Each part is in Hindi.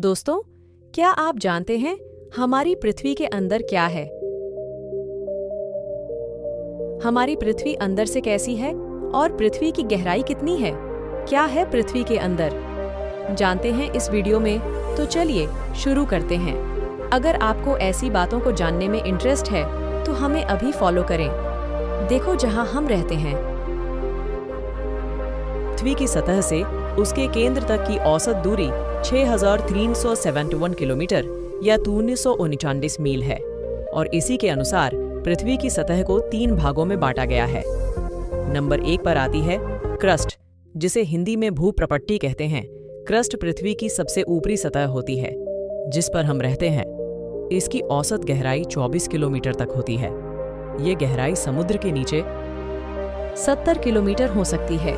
दोस्तों, क्या आप जानते हैं हमारी पृथ्वी के अंदर क्या है? हमारी पृथ्वी अंदर से कैसी है और पृथ्वी की गहराई कितनी है? क्या है पृथ्वी के अंदर? जानते हैं इस वीडियो में, तो चलिए शुरू करते हैं। अगर आपको ऐसी बातों को जानने में इंटरेस्ट है तो हमें अभी फॉलो करें। देखो जहां हम रहते हैं। पृथ्वी की सतह से उसके केंद्र तक की औसत दूरी 6,371 किलोमीटर या 1939 मील है और इसी के अनुसार पृथ्वी की सतह को 3 भागों में बांटा गया है। नंबर 1 पर आती है क्रस्ट, जिसे हिंदी में भूप्रपट्टी कहते हैं। क्रस्ट पृथ्वी की सबसे ऊपरी सतह होती है जिस पर हम रहते हैं। इसकी औसत गहराई 24 किलोमीटर तक होती है। ये गहराई समुद्र के नीचे 70 किलोमीटर हो सकती है।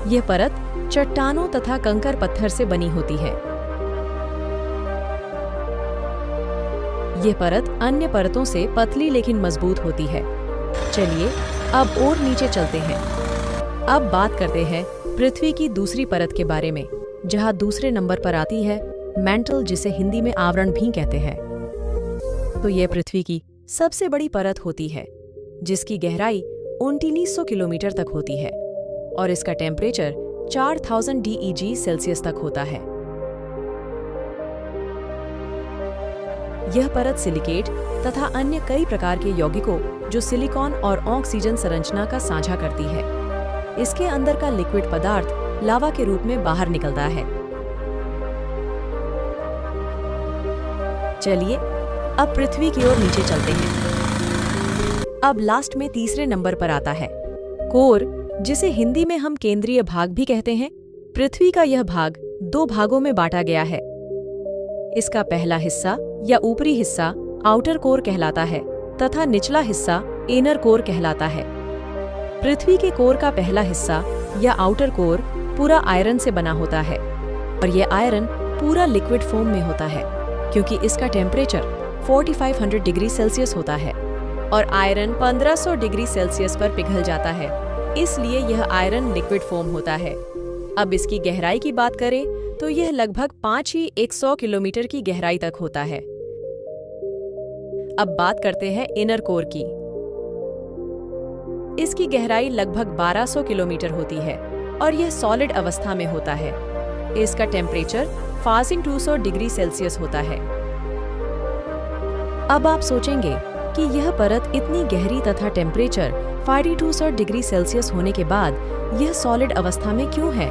यह परत चट्टानों तथा कंकर पत्थर से बनी होती है। यह परत अन्य परतों से पतली लेकिन मजबूत होती है। चलिए अब और नीचे चलते हैं। अब बात करते हैं पृथ्वी की दूसरी परत के बारे में, जहां दूसरे नंबर पर आती है मैंटल, जिसे हिंदी में आवरण भी कहते हैं। तो यह पृथ्वी की सबसे बड़ी परत होती है, जिसकी गहराई 1900 किलोमीटर तक होती है और इसका टेम्परेचर 4000 DEG सेल्सियस तक होता है। यह परत सिलिकेट तथा अन्य कई प्रकार के यौगिकों, जो सिलिकॉन और ऑक्सीजन संरचना का साझा करती है। इसके अंदर का लिक्विड पदार्थ लावा के रूप में बाहर निकलता है। चलिए अब पृथ्वी की ओर नीचे चलते हैं। अब लास्ट में तीसरे नंबर पर आता है कोर, जिसे हिंदी में हम केंद्रीय भाग भी कहते हैं। पृथ्वी का यह भाग 2 भागों में बांटा गया है। इसका पहला हिस्सा या ऊपरी हिस्सा आउटर कोर कहलाता है तथा निचला हिस्सा इनर कोर कहलाता है। पृथ्वी के कोर का पहला हिस्सा या आउटर कोर पूरा आयरन से बना होता है और यह आयरन पूरा लिक्विड फॉर्म में होता है, क्योंकि इसका टेम्परेचर 4500 डिग्री सेल्सियस होता है और आयरन 1500 डिग्री सेल्सियस पर पिघल जाता है, इसलिए यह आयरन लिक्विड फॉर्म होता है। अब इसकी गहराई की बात करें तो यह लगभग 100 किलोमीटर की गहराई तक होता है। अब बात करते हैं इनर कोर की। इसकी गहराई लगभग 1200 किलोमीटर होती है और यह सॉलिड अवस्था में होता है। इसका टेम्परेचर 200 डिग्री सेल्सियस होता है। अब आप सोचेंगे कि यह परत इतनी गहरी तथा टेम्परेचर 200 डिग्री सेल्सियस होने के बाद यह सॉलिड अवस्था में क्यों है?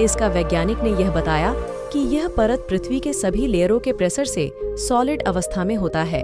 इसका वैज्ञानिक ने यह बताया कि यह परत पृथ्वी के सभी लेयरों के प्रेशर से सॉलिड अवस्था में होता है।